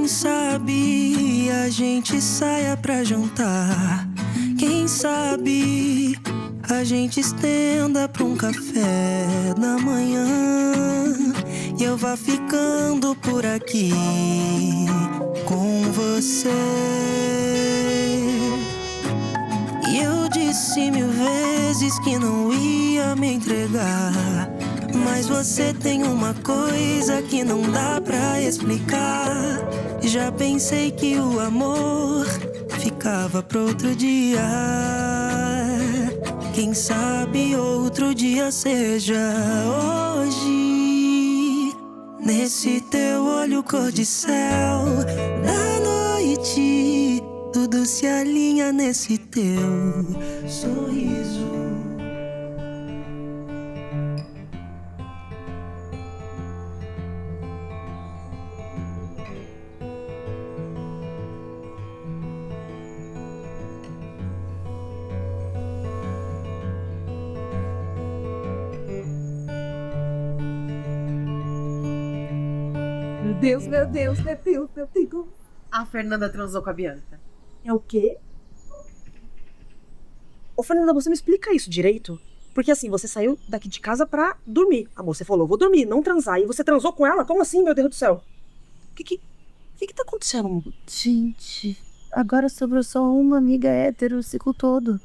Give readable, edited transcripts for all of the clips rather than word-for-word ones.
Quem sabe a gente saia pra jantar. Quem sabe a gente estenda pra um café da manhã. E eu vá ficando por aqui com você. E eu disse 1000 vezes que não ia me entregar, mas você tem uma coisa que não dá pra explicar. Já pensei que o amor ficava pro outro dia. Quem sabe outro dia seja hoje. Nesse teu olho cor de céu da noite, tudo se alinha nesse teu sorriso. Meu Deus, meu Deus, meu Deus, meu Deus. A Fernanda transou com a Bianca. É o quê? Ô, Fernanda, você me explica isso direito? Porque assim, você saiu daqui de casa pra dormir. Amor, você falou, vou dormir, não transar. E você transou com ela? Como assim, meu Deus do céu? O que tá acontecendo, amor? Gente, agora sobrou só uma amiga hétero o ciclo todo.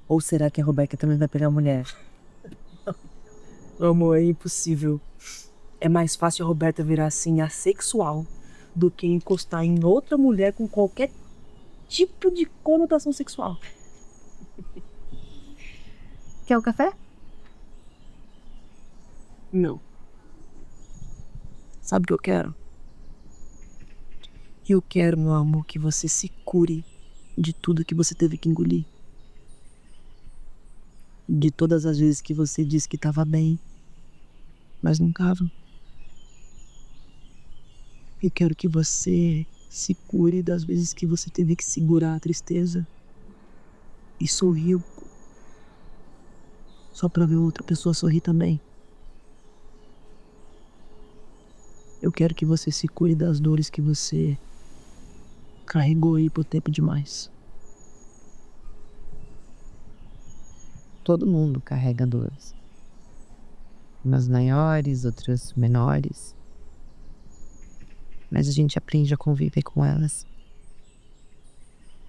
Ou será que a Roberta também vai pegar a mulher? Amor, é impossível. É mais fácil a Roberta virar assim, assexual, do que encostar em outra mulher com qualquer tipo de conotação sexual. Quer o café? Não. Sabe o que eu quero? Eu quero, meu amor, que você se cure de tudo que você teve que engolir. De todas as vezes que você disse que estava bem, mas não estava. Eu quero que você se cure das vezes que você teve que segurar a tristeza e sorriu só pra ver outra pessoa sorrir também. Eu quero que você se cure das dores que você carregou aí por tempo demais. Todo mundo carrega dores. Umas maiores, outras menores. Mas a gente aprende a conviver com elas.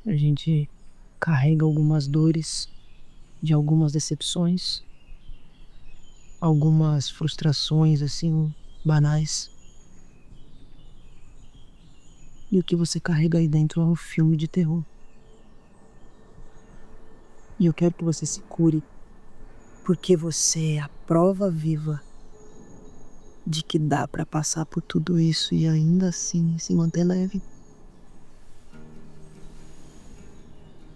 A gente carrega algumas dores de algumas decepções, algumas frustrações assim banais. E o que você carrega aí dentro é um filme de terror. E eu quero que você se cure, porque você é a prova viva de que dá pra passar por tudo isso e ainda assim se manter leve.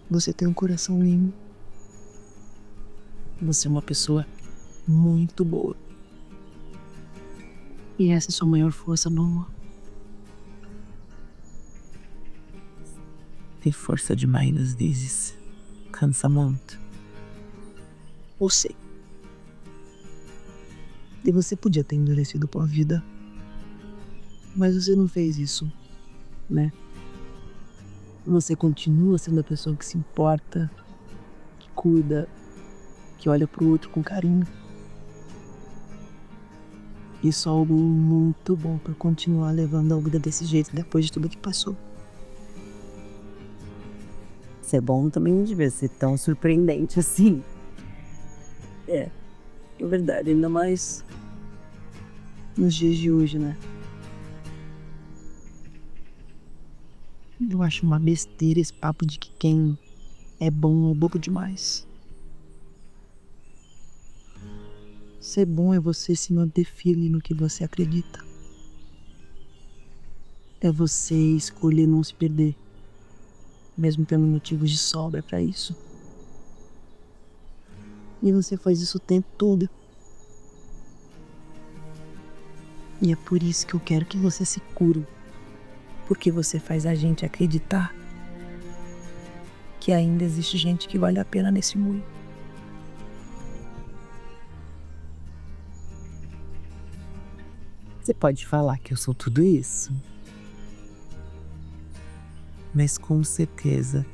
Você tem um coração lindo. Você é uma pessoa muito boa. E essa é a sua maior força, meu amor. Ter força demais às vezes cansa muito. Eu sei. E você podia ter endurecido com a vida, mas você não fez isso, né? Você continua sendo a pessoa que se importa, que cuida, que olha pro outro com carinho. Isso é algo muito bom pra continuar levando a vida desse jeito depois de tudo que passou. Ser bom também não devia ser tão surpreendente assim. É verdade, ainda mais nos dias de hoje, né? Eu acho uma besteira esse papo de que quem é bom é bobo demais. Ser bom é você se manter firme no que você acredita. É você escolher não se perder, mesmo tendo motivos de sobra pra isso. E você faz isso o tempo todo. E é por isso que eu quero que você se cure. Porque você faz a gente acreditar que ainda existe gente que vale a pena nesse mundo. Você pode falar que eu sou tudo isso? mas com certeza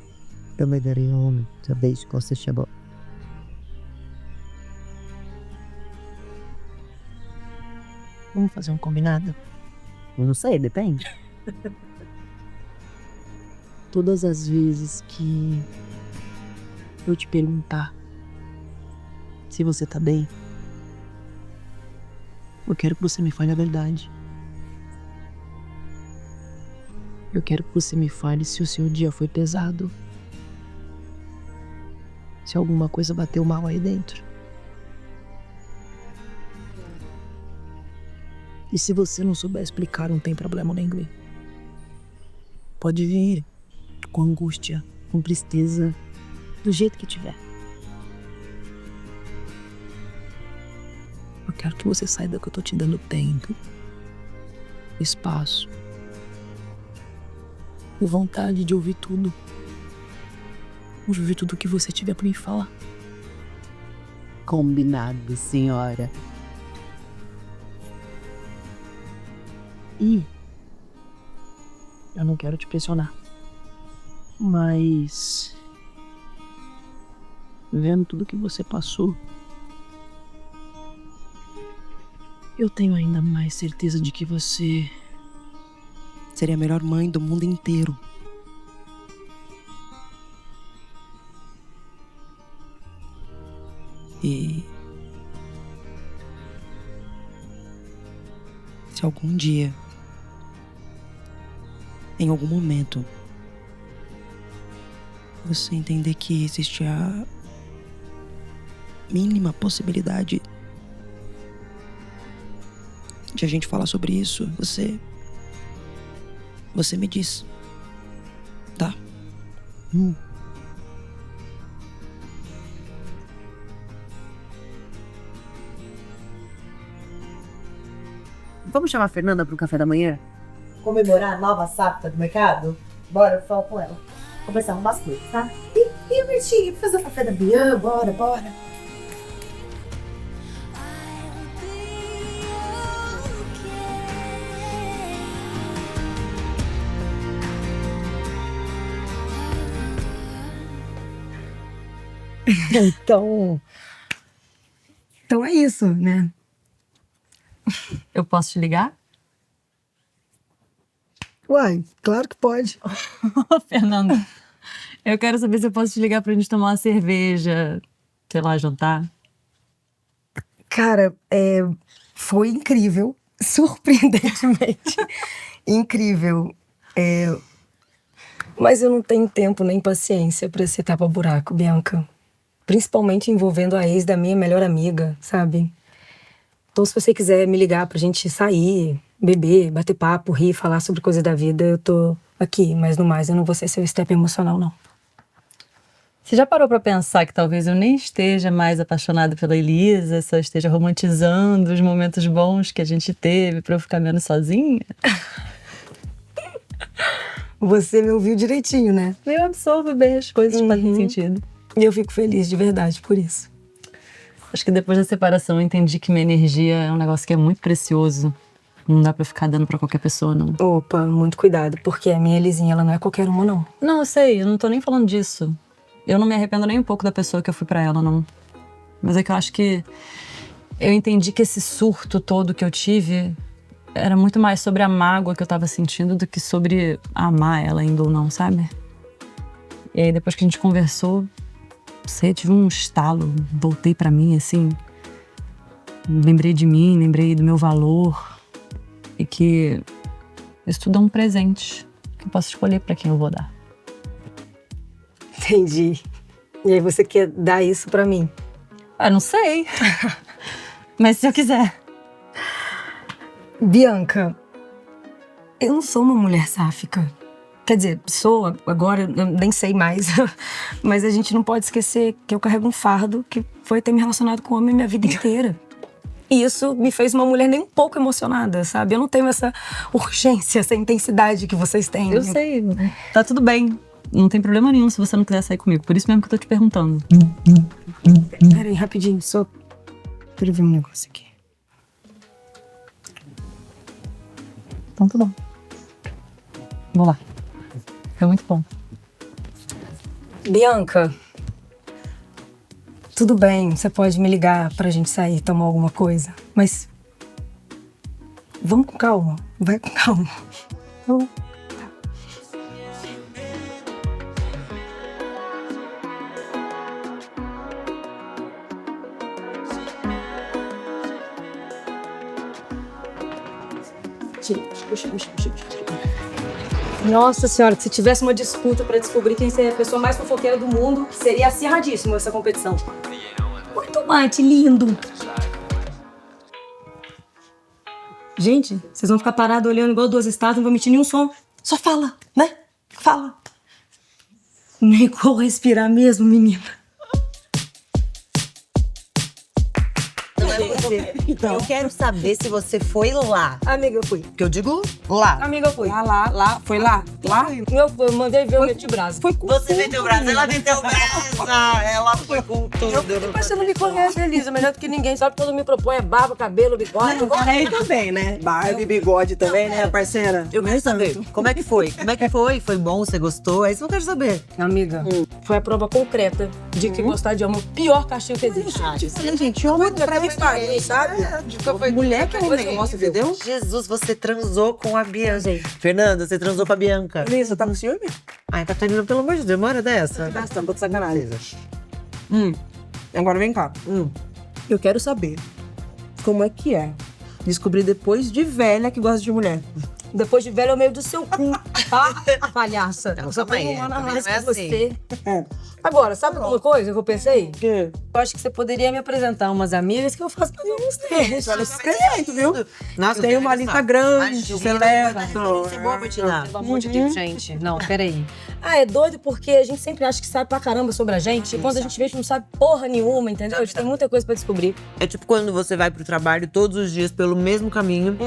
Eu me darei um homem, desde que você chegou. vamos fazer um combinado. Eu não sei, depende. Todas as vezes que eu te perguntar se você tá bem, eu quero que você me fale a verdade. Eu quero que você me fale se o seu dia foi pesado. Se alguma coisa bateu mal aí dentro. E se você não souber explicar, não tem problema nenhum. Pode vir com angústia, com tristeza, do jeito que tiver. Eu quero que você saiba que eu tô te dando tempo, espaço e vontade de ouvir tudo. De ouvir tudo que você tiver pra me falar. Combinado, senhora. E eu não quero te pressionar, mas vendo tudo que você passou, eu tenho ainda mais certeza de que você seria a melhor mãe do mundo inteiro. E se algum dia, em algum momento, você entender que existe a mínima possibilidade de a gente falar sobre isso, você me diz, tá? Vamos chamar a Fernanda pro café da manhã? Comemorar a nova safra do mercado? Bora, eu falo com ela. Conversar umas coisas, tá? E o Bertinho, fazer o café da manhã? Bora, bora. Então é isso, né? Eu posso te ligar? Uai, claro que pode. Ô, Fernanda, eu quero saber se eu posso te ligar pra gente tomar uma cerveja, sei lá, jantar. Cara, foi incrível, surpreendentemente incrível. Mas eu não tenho tempo nem paciência pra esse tapa-buraco, Bianca. Principalmente envolvendo a ex da minha melhor amiga, sabe? Então, se você quiser me ligar pra gente sair, beber, bater papo, rir, falar sobre coisas da vida, eu tô aqui. Mas no mais, eu não vou ser seu step emocional, não. Você já parou pra pensar que talvez eu nem esteja mais apaixonada pela Elisa, só esteja romantizando os momentos bons que a gente teve pra eu ficar menos sozinha? Você me ouviu direitinho, né? Eu absorvo bem as coisas que fazem sentido. E eu fico feliz de verdade por isso. Acho que depois da separação eu entendi que minha energia é um negócio que é muito precioso. Não dá pra ficar dando pra qualquer pessoa, não. Opa, muito cuidado, porque a minha Elisinha, ela não é qualquer uma, não. Não, eu sei, eu não tô nem falando disso. Eu não me arrependo nem um pouco da pessoa que eu fui pra ela, não. Mas é que eu acho que eu entendi que esse surto todo que eu tive era muito mais sobre a mágoa que eu tava sentindo do que sobre amar ela ainda ou não, sabe? E aí depois que a gente conversou, sei, tive um estalo, voltei pra mim, assim. Lembrei de mim, lembrei do meu valor. E que isso tudo é um presente que eu posso escolher pra quem eu vou dar. Entendi. E aí você quer dar isso pra mim? Ah, não sei. Mas se eu quiser. Bianca, eu não sou uma mulher sáfica. Quer dizer, sou agora, eu nem sei mais. Mas a gente não pode esquecer que eu carrego um fardo que foi ter me relacionado com homem minha vida inteira. E isso me fez uma mulher nem um pouco emocionada, sabe? Eu não tenho essa urgência, essa intensidade que vocês têm. Eu sei, tá tudo bem. Não tem problema nenhum se você não quiser sair comigo. Por isso mesmo que eu tô te perguntando. Pera aí, rapidinho, só pra eu ver um negócio aqui. Então tá bom. Vou lá. Foi muito bom. Bianca, tudo bem, você pode me ligar pra gente sair, tomar alguma coisa, mas vamos com calma, vai com calma. Vamos. Nossa senhora, que se tivesse uma disputa pra descobrir quem seria a pessoa mais fofoqueira do mundo, seria acirradíssimo essa competição. Oi, tomate lindo. Gente, vocês vão ficar parados olhando igual duas estátuas, não vão emitir nenhum som. Só fala, né? Fala. Nem como respirar mesmo, menina. Eu quero saber se você foi lá. Amiga, eu fui. Porque eu digo lá. Amiga, eu fui. Lá, foi lá? Lá? Eu mandei ver, eu meti o braço. Foi com Você meteu o braço, ela meteu o braço. Ela foi com tudo. Mas você não me conhece, Elisa. Melhor do que ninguém. Sabe quando me propõe é barba, cabelo, bigode. Aí também, né? Barba e bigode também, né, parceira? Eu quero saber, como é que foi? Como é que foi? Foi bom? Você gostou? É isso que eu quero saber. Amiga, foi a prova concreta de que gostar de homem é o pior castigo que existe. Gente, homem pra mim, sabe? Mulher que é um negócio, entendeu? Jesus, você transou com a Bianca. Fernanda, você transou com a Bianca. Elisa, tá no ciúme? Ai, Catarina, pelo amor de Deus, uma hora dessa. Tá um pouco de sacanagem. Agora vem cá. Eu quero saber como é que é descobrir depois de velha que gosta de mulher. Depois de velho, é o meio do seu cu, tá? Palhaça. Não, Só também tem um ano a também mais não é que você. É. Agora, sabe uma coisa que eu pensei? Que? Eu acho que você poderia me apresentar umas amigas que eu faço pra uns testes. Olha esse presente, viu? Nossa, Tem uma lista grande, seleta. Isso é bom pra te dar. Pelo amor de Deus, gente. Não, peraí. Ah, é doido porque a gente sempre acha que sabe pra caramba sobre a gente. E quando a gente vê, a gente não sabe porra nenhuma, entendeu? A gente tem muita coisa pra descobrir. É tipo quando você vai pro trabalho todos os dias pelo mesmo caminho.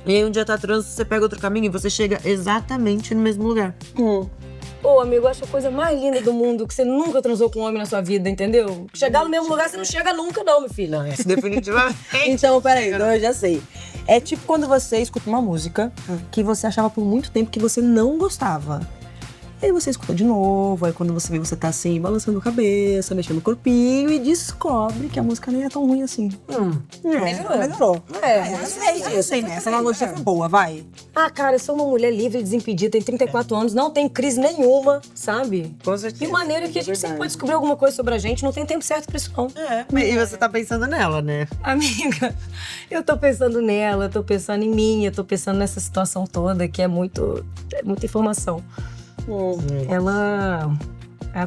E aí um dia tá trânsito, você pega outro caminho e você chega exatamente no mesmo lugar. Ô, amigo, eu acho a coisa mais linda do mundo que você nunca transou com um homem na sua vida, entendeu? Chegar no mesmo lugar, você não chega nunca não, meu filho. Isso definitivamente. Então, peraí, eu já sei. É tipo quando você escuta uma música que você achava por muito tempo que você não gostava. Aí você escuta de novo, aí quando você vê, você tá assim, balançando a cabeça, mexendo o corpinho e descobre que a música nem é tão ruim assim. Melhorou. Eu sei, né? Essa analogia foi boa, vai. Ah, cara, eu sou uma mulher livre, desimpedida, tenho 34 anos, não tem crise nenhuma, sabe? Com certeza. De maneira que a gente sempre pode descobrir alguma coisa sobre a gente, não tem tempo certo pra isso, não. E você tá pensando nela, né? Amiga, eu tô pensando nela, eu tô pensando em mim, eu tô pensando nessa situação toda, que é muita informação. Ela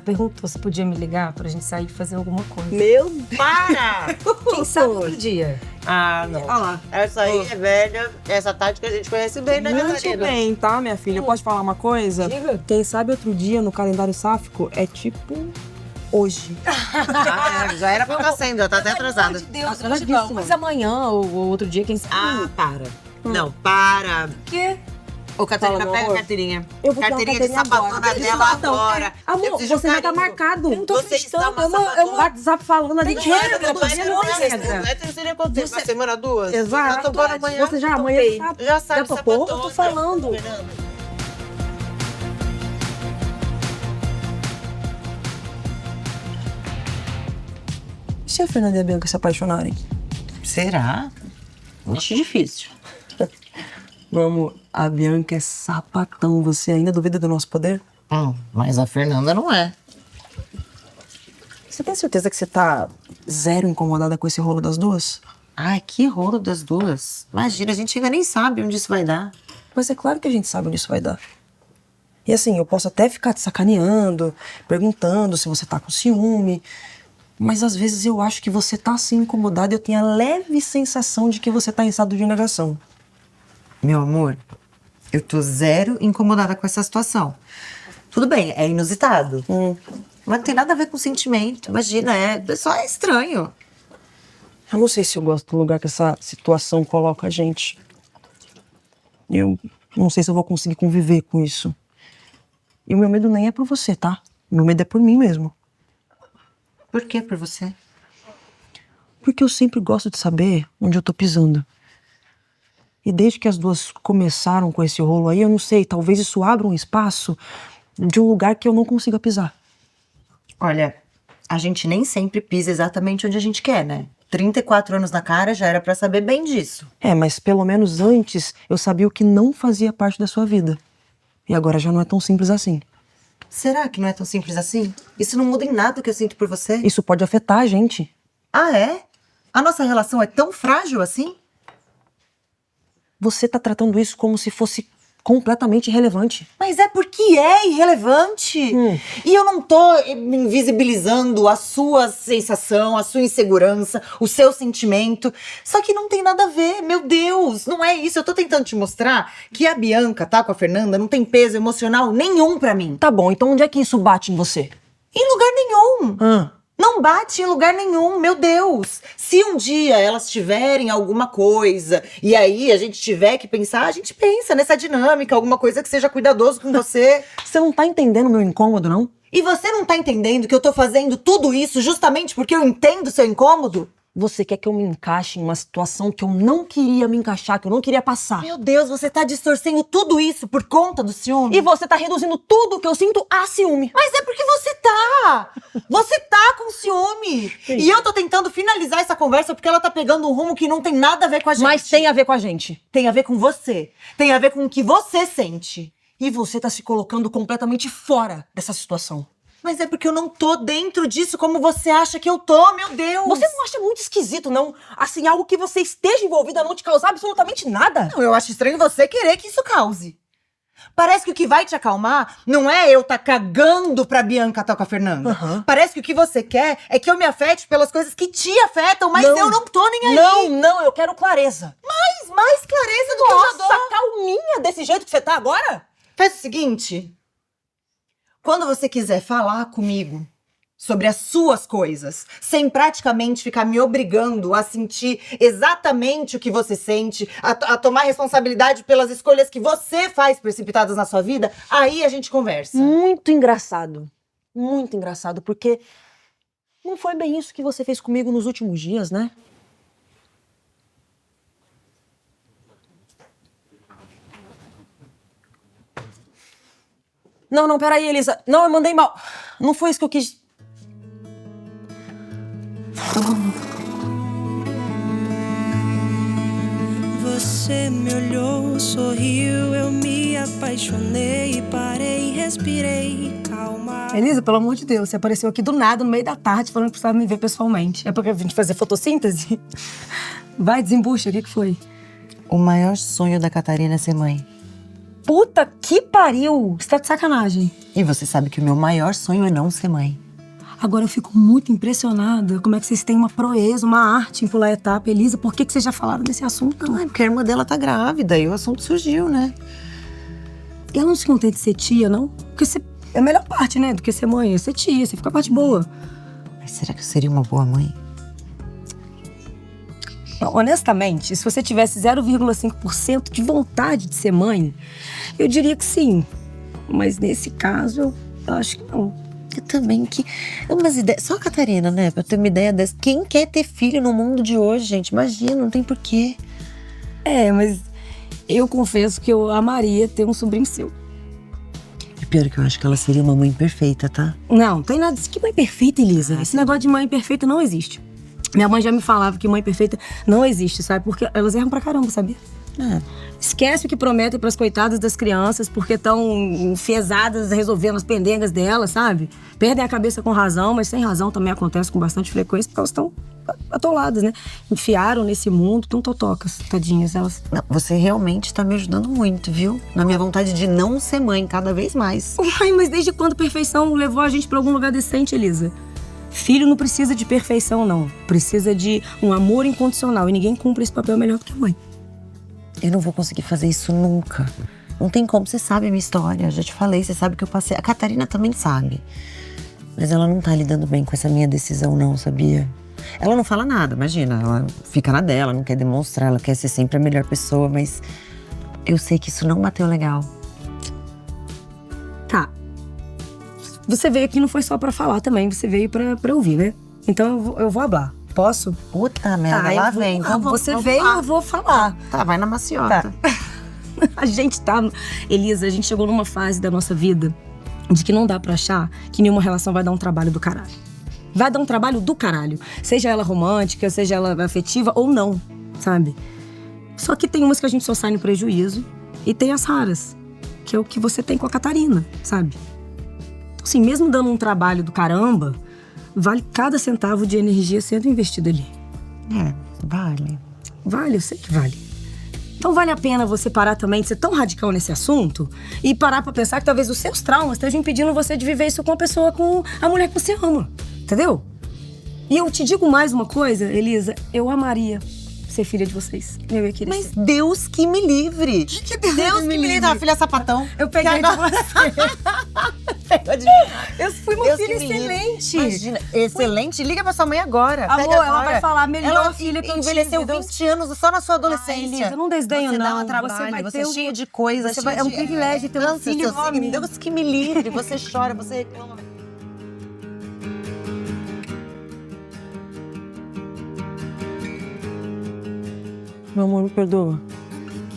perguntou se podia me ligar pra gente sair e fazer alguma coisa. Meu Para! Quem sabe outro dia? Ah, não. Olha lá. Essa aí é velha, essa tática a gente conhece bem, né, Muito Catarina? bem, tá, minha filha? Eu posso falar uma coisa? Diga. Quem sabe outro dia no calendário sáfico é tipo hoje. Já era pra estar sendo, já tá até atrasada. Meu Deus, Atrasadíssima. não, mas amanhã ou outro dia, quem sabe? Ah, para. Não, para. O quê? Ô, Catarina, Fala, meu pega a amor. carteirinha. Eu vou Carteirinha de pegar uma sapatona carteirinha dela agora. agora. Amor, Eu preciso você já tá carinho. marcado. Eu não tô Você está acreditando, uma é O uma... WhatsApp falando ali. Não, Chega, não, doutor, não, não não, entra. é terceira quanto tempo? Uma semana, duas? Exato. Eu tô bora amanhã. Você já amanhã Já sabe já topou? sapatona. Eu tô falando. E se a Fernanda e a Bianca se apaixonarem? Será? Acho difícil. Vamos, a Bianca é sapatão. Você ainda duvida do nosso poder? Mas a Fernanda não é. Você tem certeza que você tá zero incomodada com esse rolo das duas? Ai, que rolo das duas. Imagina, a gente ainda nem sabe onde isso vai dar. Mas é claro que a gente sabe onde isso vai dar. E assim, eu posso até ficar te sacaneando, perguntando se você tá com ciúme. Mas às vezes eu acho que você tá assim incomodada e eu tenho a leve sensação de que você tá em estado de negação. Meu amor, eu tô zero incomodada com essa situação. Tudo bem, é inusitado. Mas não tem nada a ver com sentimento. Imagina, só é estranho. Eu não sei se eu gosto do lugar que essa situação coloca a gente. Eu não sei se eu vou conseguir conviver com isso. E o meu medo nem é por você, tá? O meu medo é por mim mesmo. Por que por você? Porque eu sempre gosto de saber onde eu tô pisando. E desde que as duas começaram com esse rolo aí, eu não sei, talvez isso abra um espaço de um lugar que eu não consiga pisar. Olha, a gente nem sempre pisa exatamente onde a gente quer, né? 34 anos na cara já era pra saber bem disso. Mas pelo menos antes eu sabia o que não fazia parte da sua vida. E agora já não é tão simples assim. Será que não é tão simples assim? Isso não muda em nada o que eu sinto por você. Isso pode afetar a gente. Ah, é? A nossa relação é tão frágil assim? Você tá tratando isso como se fosse completamente irrelevante. Mas é porque é irrelevante. E eu não tô invisibilizando a sua sensação, a sua insegurança, o seu sentimento. Só que não tem nada a ver, meu Deus, não é isso. Eu tô tentando te mostrar que a Bianca tá com a Fernanda não tem peso emocional nenhum pra mim. Tá bom, então onde é que isso bate em você? Em lugar nenhum. Não bate em lugar nenhum, meu Deus. Se um dia elas tiverem alguma coisa e aí a gente tiver que pensar, a gente pensa nessa dinâmica, alguma coisa que seja cuidadoso com você. Você não tá entendendo o meu incômodo, não? E você não tá entendendo que eu tô fazendo tudo isso justamente porque eu entendo o seu incômodo? Você quer que eu me encaixe em uma situação que eu não queria me encaixar, que eu não queria passar. Meu Deus, você tá distorcendo tudo isso por conta do ciúme? E você tá reduzindo tudo que eu sinto a ciúme. Mas é porque você tá! Você tá com ciúme! E eu tô tentando finalizar essa conversa porque ela tá pegando um rumo que não tem nada a ver com a gente. Mas tem a ver com a gente. Tem a ver com você. Tem a ver com o que você sente. E você tá se colocando completamente fora dessa situação. Mas é porque eu não tô dentro disso como você acha que eu tô, meu Deus! Você não acha muito esquisito, não? Assim, algo que você esteja envolvida não te causar absolutamente nada? Não, eu acho estranho você querer que isso cause. Parece que o que vai te acalmar não é eu tá cagando pra Bianca tá com a Fernanda. Parece que o que você quer é que eu me afete pelas coisas que te afetam, mas eu não tô nem aí. Não, eu quero clareza. Mais clareza do que eu já dou. Nossa, calminha desse jeito que você tá agora? Faz o seguinte... Quando você quiser falar comigo sobre as suas coisas, sem praticamente ficar me obrigando a sentir exatamente o que você sente, a tomar responsabilidade pelas escolhas que você faz precipitadas na sua vida, aí a gente conversa. Muito engraçado, porque não foi bem isso que você fez comigo nos últimos dias, né? Não, peraí, Elisa. Não, eu mandei mal. Não foi isso que eu quis. Você me olhou, sorriu, eu me apaixonei, parei, respirei, calma. Elisa, pelo amor de Deus, você apareceu aqui do nada, no meio da tarde, falando que precisava me ver pessoalmente. É porque a gente fazer fotossíntese? Vai, desembucha, o que foi? O maior sonho da Catarina é ser mãe. Puta que pariu! Você tá de sacanagem. E você sabe que o meu maior sonho é não ser mãe. Agora eu fico muito impressionada como é que vocês têm uma proeza, uma arte em pular a etapa. Elisa, por que vocês já falaram desse assunto? Não, é porque a irmã dela tá grávida e o assunto surgiu, né? E ela não se contenta de ser tia, não? Porque você é a melhor parte, né? Do que ser mãe, é ser tia, você fica a parte boa. Mas será que eu seria uma boa mãe? Honestamente, se você tivesse 0,5% de vontade de ser mãe, eu diria que sim. Mas nesse caso, eu acho que não. Eu também, que... Umas ideias... Só a Catarina, né? Pra ter uma ideia dessa. Quem quer ter filho no mundo de hoje, gente? Imagina, não tem porquê. Mas eu confesso que eu amaria ter um sobrinho seu. E pior que eu acho que ela seria uma mãe perfeita, tá? Não tem nada disso. Que mãe perfeita, Elisa? Esse negócio de mãe perfeita não existe. Minha mãe já me falava que mãe perfeita não existe, sabe? Porque elas erram pra caramba, sabia? Esquece o que prometem pras coitadas das crianças porque estão enfiesadas resolvendo as pendengas delas, sabe? Perdem a cabeça com razão, mas sem razão também acontece com bastante frequência porque elas estão atoladas, né? Enfiaram nesse mundo, tão totocas, tadinhas elas. Não, você realmente tá me ajudando muito, viu? Na minha vontade de não ser mãe, cada vez mais. Ai, mas desde quando perfeição levou a gente pra algum lugar decente, Elisa? Filho não precisa de perfeição, não. Precisa de um amor incondicional. E ninguém cumpre esse papel melhor do que a mãe. Eu não vou conseguir fazer isso nunca. Não tem como, você sabe a minha história. Eu já te falei, você sabe que eu passei. A Catarina também sabe. Mas ela não tá lidando bem com essa minha decisão, não, sabia? Ela não fala nada, imagina. Ela fica na dela, não quer demonstrar, ela quer ser sempre a melhor pessoa. Mas eu sei que isso não bateu legal. Tá. Você veio aqui não foi só pra falar também, você veio pra ouvir, né? Então eu vou falar. Posso? Puta merda, eu lá vou- vem. Então, você veio, eu vou falar. Tá, vai na maciota. A gente tá. Elisa, a gente chegou numa fase da nossa vida de que não dá pra achar que nenhuma relação vai dar um trabalho do caralho. Vai dar um trabalho do caralho. Seja ela romântica, seja ela afetiva ou não, sabe? Só que tem umas que a gente só sai no prejuízo e tem as raras, que é o que você tem com a Catarina, sabe? Então, assim, mesmo dando um trabalho do caramba, vale cada centavo de energia sendo investido ali. Vale. Vale, eu sei que vale. Então vale a pena você parar também de ser tão radical nesse assunto e parar pra pensar que talvez os seus traumas estejam impedindo você de viver isso com a pessoa, com a mulher que você ama. Entendeu? E eu te digo mais uma coisa, Elisa, eu amaria ser filha de vocês. Eu ia querer Mas ser. Deus que me livre. Deus que me livre. Uma filha sapatão. Eu peguei de você. Pegou de Eu fui uma Deus filha que me livre. excelente. Imagina, excelente. Liga pra sua mãe agora. Amor, Pega ela agora. vai falar, melhor Ela filha que eu envelheceu tive. 20 anos só na sua adolescência. Elisa, não desdenho, você não. Dá um trabalho, Você vai ter é um- cheio de coisas. você vai- é um privilégio ter um filho igual a mim. Deus que me livre. Você chora, você reclama. Meu amor, me perdoa.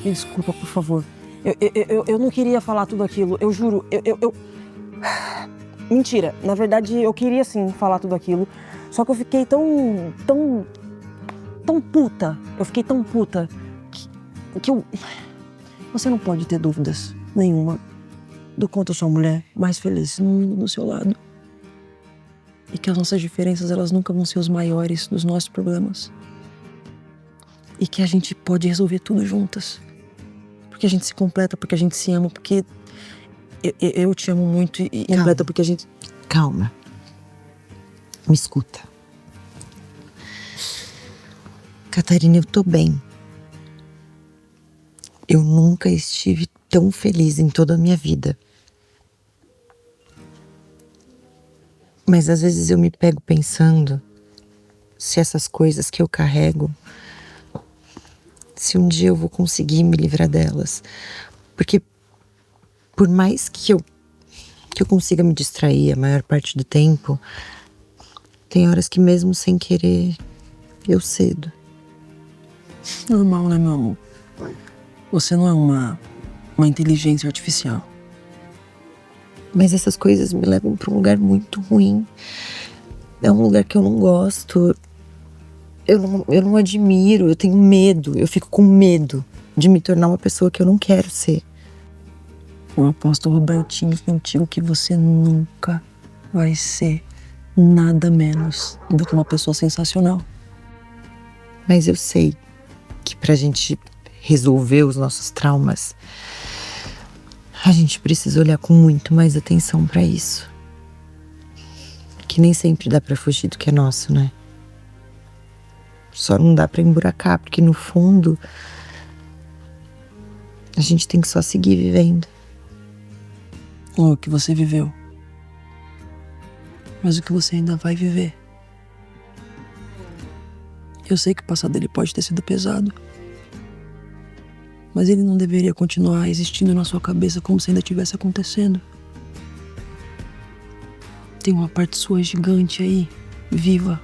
Me desculpa, por favor. Eu não queria falar tudo aquilo. Eu juro, Mentira. Na verdade, eu queria sim falar tudo aquilo. Só que eu fiquei tão puta. Eu fiquei tão puta que eu... Você não pode ter dúvidas nenhuma do quanto eu sou a mulher mais feliz no mundo do seu lado. E que as nossas diferenças, elas nunca vão ser os maiores dos nossos problemas. E que a gente pode resolver tudo juntas. Porque a gente se completa, porque a gente se ama, porque eu te amo muito e completa porque a gente... Calma. Me escuta. Catarina, eu tô bem. Eu nunca estive tão feliz em toda a minha vida. Mas às vezes eu me pego pensando se essas coisas que eu carrego, se um dia eu vou conseguir me livrar delas. Porque por mais que eu consiga me distrair a maior parte do tempo, tem horas que mesmo sem querer eu cedo. Normal, né, meu amor? Você não é uma inteligência artificial. Mas essas coisas me levam pra um lugar muito ruim. É um lugar que eu não gosto. Eu não admiro, eu tenho medo. Eu fico com medo de me tornar uma pessoa que eu não quero ser. Eu aposto, Robertinho, contigo que você nunca vai ser nada menos do que uma pessoa sensacional. Mas eu sei que pra gente resolver os nossos traumas, a gente precisa olhar com muito mais atenção pra isso. Que nem sempre dá pra fugir do que é nosso, né? Só não dá pra emburacar, porque no fundo a gente tem que só seguir vivendo. O que você viveu. Mas o que você ainda vai viver. Eu sei que o passado dele pode ter sido pesado. Mas ele não deveria continuar existindo na sua cabeça como se ainda estivesse acontecendo. Tem uma parte sua gigante aí, viva,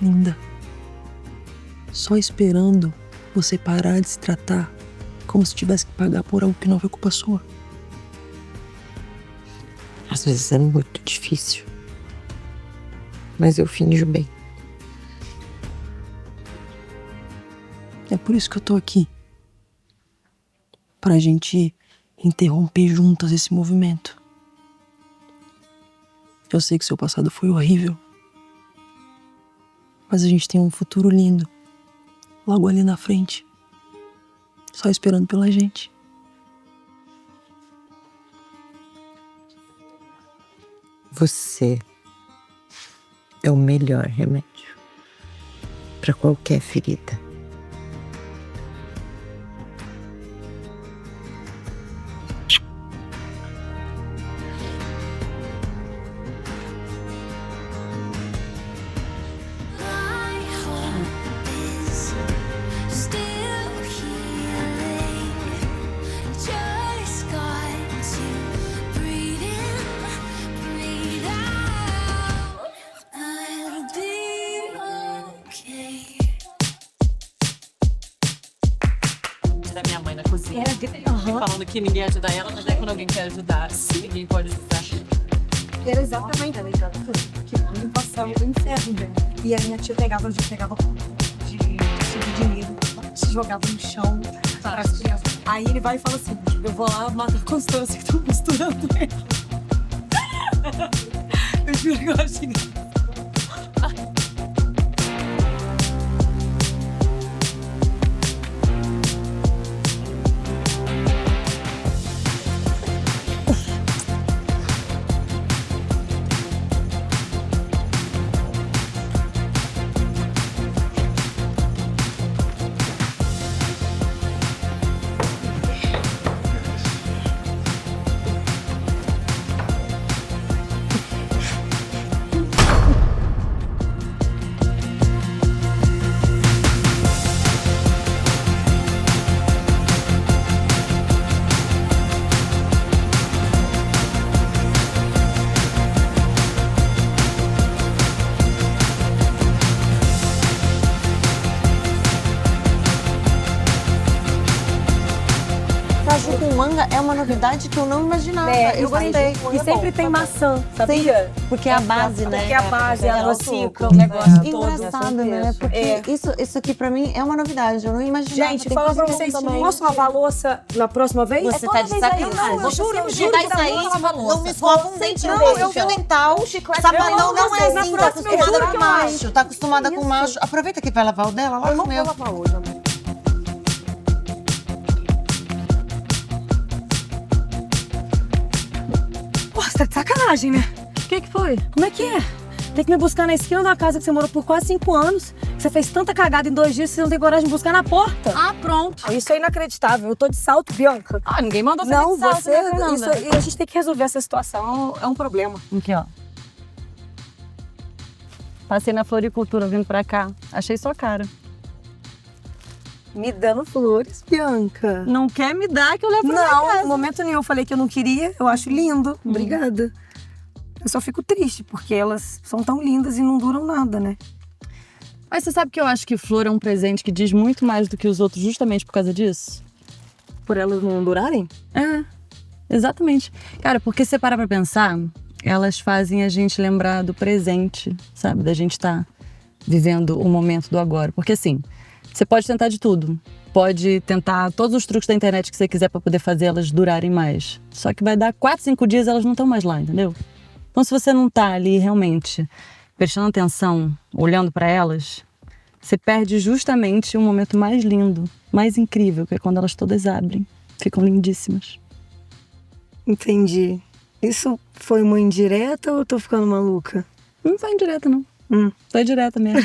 linda. Só esperando você parar de se tratar como se tivesse que pagar por algo que não foi culpa sua. Às vezes é muito difícil. Mas eu finjo bem. É por isso que eu tô aqui. Pra gente interromper juntas esse movimento. Eu sei que seu passado foi horrível. Mas a gente tem um futuro lindo. Logo ali na frente. Só esperando pela gente. Você é o melhor remédio pra qualquer ferida. I'll be okay. Falando que ninguém ajuda ela, mas é quando alguém quer ajudar, ninguém pode ajudar. Era exatamente que eu passava o inferno dela. E a minha tia pegava de dinheiro, se jogava no chão para as crianças. Aí ele vai e fala assim: eu vou lá matar a Constância que estão costurando ela. Eu juro que eu acho que... Caju com manga é uma novidade que eu não imaginava. Eu gostei. E sempre tem maçã, sabia? Porque é a base, né? Porque a base, ela ela adocica o negócio todo. Engraçado, né? Porque isso aqui pra mim é uma novidade. Eu não imaginava. Gente, fala pra vocês, posso lavar a louça na próxima vez? Você tá de sacanagem. Não, eu juro que tá isso aí, não me escova um dente no dente. Não, fio dental, sapatão não é assim, tá acostumada com macho. Tá acostumada com macho. Aproveita que vai lavar o dela, lava o meu. Eu não vou lavar hoje, amor. Você tá de sacanagem, né? O que foi? Como é que é? Tem que me buscar na esquina da casa que você morou por quase 5 anos. Você fez tanta cagada em 2 dias que você não tem coragem de buscar na porta. Ah, pronto. Isso é inacreditável. Eu tô de salto, Bianca. Ah, ninguém mandou você Não, de salto, você... né, Fernanda? Isso, e a gente tem que resolver essa situação. É um problema. Aqui, ó. Passei na floricultura vindo pra cá. Achei sua cara. Me dando flores, Bianca. Não quer me dar que eu levo pra minha Não, casa. no momento nenhum eu falei que eu não queria. Eu acho lindo. Obrigada. Eu só fico triste, porque elas são tão lindas e não duram nada, né? Mas você sabe que eu acho que flor é um presente que diz muito mais do que os outros justamente por causa disso? Por elas não durarem? É, exatamente. Cara, porque se você parar pra pensar, elas fazem a gente lembrar do presente, sabe? Da gente estar vivendo o momento do agora. Porque assim, você pode tentar de tudo. Pode tentar todos os truques da internet que você quiser pra poder fazer elas durarem mais. Só que vai dar 4, 5 dias e elas não estão mais lá, entendeu? Então se você não tá ali realmente prestando atenção, olhando pra elas, você perde justamente o momento mais lindo, mais incrível, que é quando elas todas abrem. Ficam lindíssimas. Entendi. Isso foi uma indireta ou eu tô ficando maluca? Não foi indireta, não. Foi direta mesmo.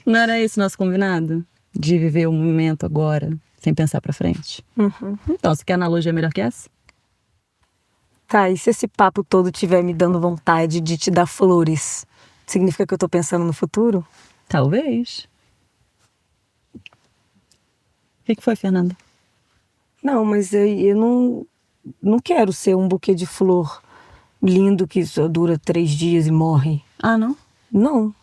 Não era esse nosso combinado? De viver o momento agora, sem pensar pra frente? Então, você quer analogia melhor que essa? Tá, e se esse papo todo tiver me dando vontade de te dar flores, significa que eu tô pensando no futuro? Talvez. O que foi, Fernanda? Não, mas eu não quero ser um buquê de flor lindo que só dura 3 dias e morre. Ah, não? Não.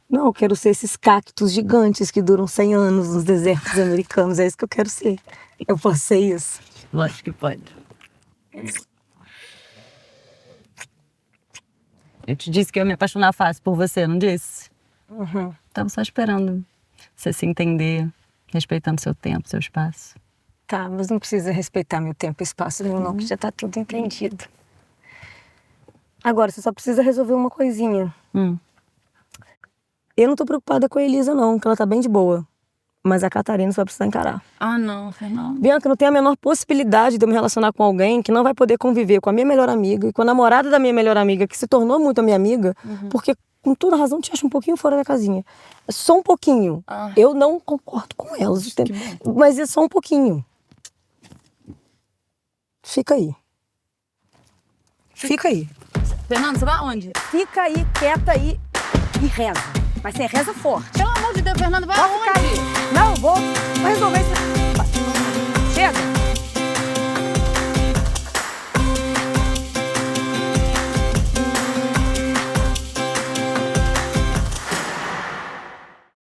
Não, eu quero ser esses cactos gigantes que duram 100 anos nos desertos americanos. É isso que eu quero ser. Eu posso ser isso. Lógico que pode. Eu te disse que eu ia me apaixonar fácil por você, não disse? Tava só esperando você se entender, respeitando seu tempo, seu espaço. Tá, mas não precisa respeitar meu tempo e espaço, não, que já tá tudo entendido. Agora, você só precisa resolver uma coisinha. Eu não tô preocupada com a Elisa, não, que ela tá bem de boa. Mas a Catarina só precisa encarar. Ah, não, Fernanda. Bianca, não tem a menor possibilidade de eu me relacionar com alguém que não vai poder conviver com a minha melhor amiga e com a namorada da minha melhor amiga, que se tornou muito a minha amiga, porque, com toda razão, te acho um pouquinho fora da casinha. Só um pouquinho. Eu não concordo com elas, mas é só um pouquinho. Fica aí. Fica aí. Fernanda, você vai aonde? Fica aí, quieta aí e reza. Mas você reza forte. Pelo amor de Deus, Fernanda, vai Pode ficar aonde? aí.